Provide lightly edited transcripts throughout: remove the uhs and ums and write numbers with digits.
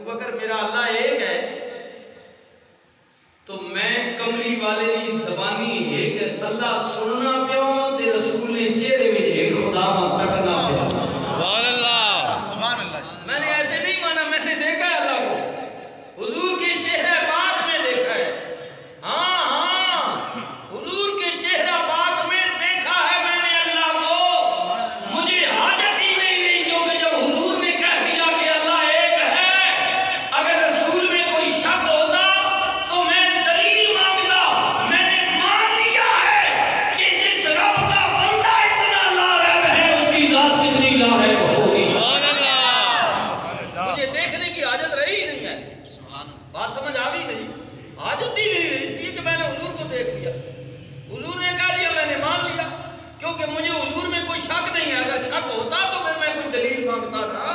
بکر میرا اللہ ایک ہے تو میں کملی والے دی زبانی ایک اللہ سننا پیوں تے رسول نے چہرے میں ایک خدا تکنا پیوں. سبحان اللہ سبحان اللہ. میں نے ایسے نہیں مانا، میں نے دیکھا ہے اللہ کو، حضور کے چہرہ پاک میں دیکھا ہے. ہاں ہاں حضور کے چہرہ پاک میں دیکھا ہے میں نے اللہ کو. مجھے حاجت ہی نہیں رہی کیونکہ جب حضور نے کہہ دیا کہ اللہ ایک ہے، اگر رسول میں کوئی شک ہوتا تو میں دلیل مانگتا. میں نے مان لیا ہے کہ جس رب کا بندہ اتنا لاریب ہے اس کی ذات کتنی لاریب ہوگی. سبحان اللہ. مجھے دیکھنے کی حاجت رہی نہیں ہے. بات سمجھ آ گئی نہیں؟ حاجت ہی نہیں رہی، اس لیے کہ میں نے حضور کو دیکھ لیا. حضور نے کہہ دیا میں نے مان لیا کیونکہ مجھے حضور میں کوئی شک نہیں ہے. اگر شک ہوتا تو پھر میں کوئی دلیل مانگتا تھا.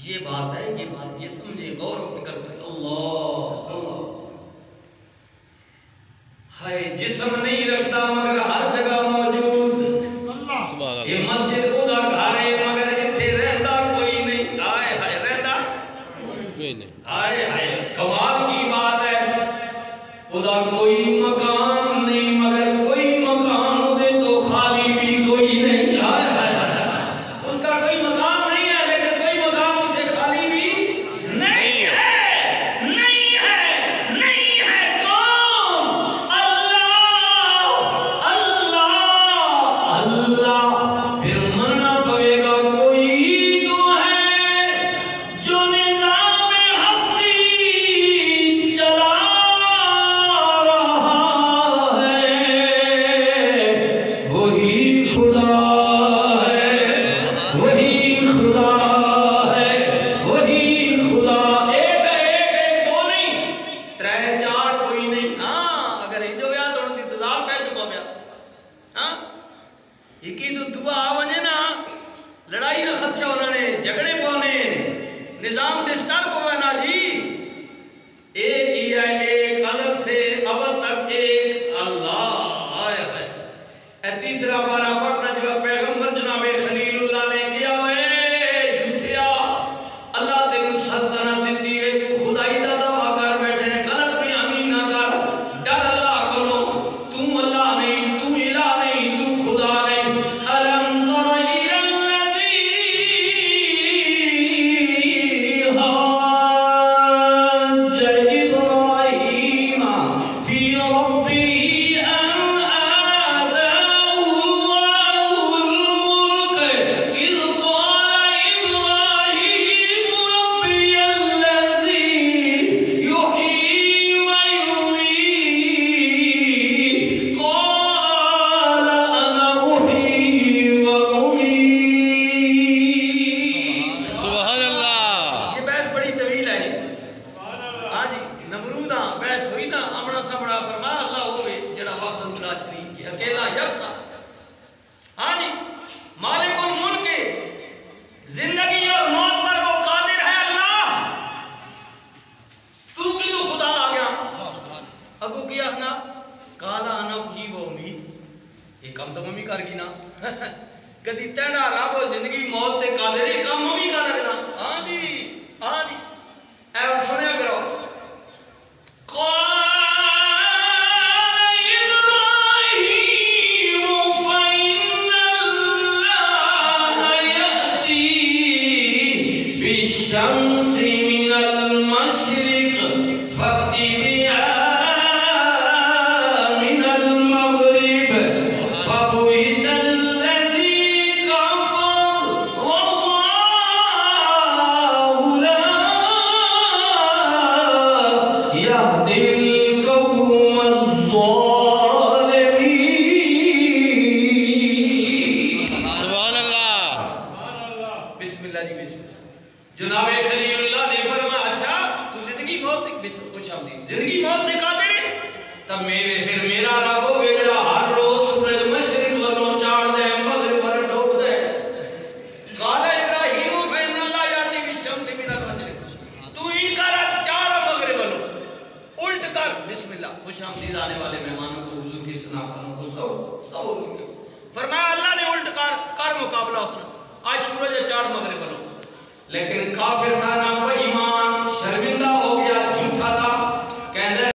یہ بات ہے، یہ بات یہ سمجھے، غور و فکر کریں. اللہ اللہ ہے جسم نہیں رکھتا مگر ہر جگہ موجود. سبحان اللہ. یہ مسجد خدا گھر ہے مگر جتھے رہندا کوئی نہیں. ہائے ہائے رہندا کوئی نہیں. ہائے ہائے کمال کی بات ہے. خدا کوئی مکان نہیں مگر کوئی مکان دے تو خالی بھی کوئی نہیں. ہائے ہائے ہائے اس کا کوئی مکان نہیں ہے لیکن کوئی مکان اس سے خالی بھی نہیں ہے. نہیں ہے نہیں ہے. کون؟ اللہ اللہ اللہ. پھر مننا پڑے گا کوئی تو ہے جو نظام ہستی چلا رہا ہے. وہی خدا ہے، وہی خدا ہے، وہی خدا. ایک ہے، ایک دو نہیں، ترے چار کوئی نہیں. ہاں اگر یہ جو ویا تو انتظار پہ چکا پیا. ہاں ایکی تو دعا آونے نا لڑائی نہ خدشہ ہونا نے جھگڑے پونے نظام ڈسٹرب ہوئے نا جی. ایک ہی ہے، ایک ازل سے ابد تک ایک اللہ. آئے ہے اے تیسرا پارا پڑھنا جو پیغمبر جناب خلیل اللہ نے کیا ہوئے جھوٹیا اللہ تینوں سلطنت دیتی ہے تو خدائی دا دعویٰ کر بیٹھے غلط بھی آمین نہ کر. ڈر اللہ کرو، تم اللہ نہیں، تم الہ نہیں، تم خدا نہیں. الم تر الی الذی حاج ابراہیم فی ربہ ان آتاہ اللہ الملک اذ قال ابراہیم ربی الذی یحیی ویمیت قال انا احیی وأمیت. سبحان اللہ. یہ بحث بڑی طویل ہے. ہاں جی نمرود بحث ہوئی نا امڑا سامڑا فرمایا اللہ ہوئے جڑا وحدہ لا شریک ہے اکیلا یکتا. ہاں جی مالک الملک زندگی اور موت پر وہ قادر ہے اللہ. تو کی تو خدا آ گیا اگو کیا نا کالا انا احیی و امید. یہ کم تو ممی کر گی نا کدی تینا رب زندگی موت تے قادر ہے کم ممی کر رکھنا. ہاں جی ہاں جی اے سنیا کرو. قال إبراهيم فإن الله يأتي بالشمس من المشرق فأت بها من المغرب فبهت الذي كفر والله لا يهدي القوم الظالمين. سبحان اللہ. بسم اللہ جی بسم اللہ. جناب خلیل اللہ نے فرمایا اچھا تو زندگی موت خوش آمدید زندگی موت نے قادر ہے تب پھر میرا رب ہوگا جڑا ہر روز سورج مشرق والوں چاڑ دے مغرب پر ڈوب دے. قال ابراہیم فإن اللہ یاتی بالشمس من المشرق. تو ان کر چاڑ مغرب والوں الٹ کر. بسم اللہ. خوش آمدید آنے والے مہمانوں کو حضور کی شناختوں کو سب فرمایا اللہ نے الٹ کر مقابلہ اپنا. آج سورج چاڑ مغرب والوں لیکن کافر تھا نہ کوئی